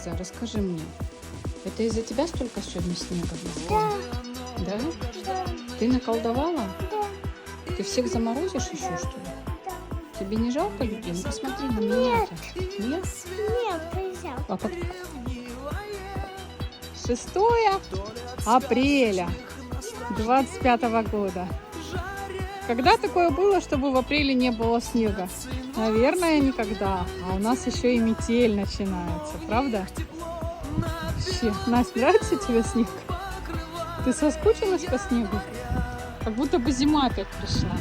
глаза? Расскажи мне. Это из-за тебя столько сегодня снега? Да, Да? да, Ты наколдовала? да, Ты всех заморозишь еще, что ли? да. Тебе не жалко людей? Ну посмотри на меня-то. Нет? Нет, нельзя. А 6 апреля 25-го года. Когда такое было, чтобы в апреле не было снега? Наверное, никогда. А у нас еще и метель начинается, правда? Вообще. Настя, нравится тебе снег? Ты соскучилась по снегу? Как будто бы зима опять пришла.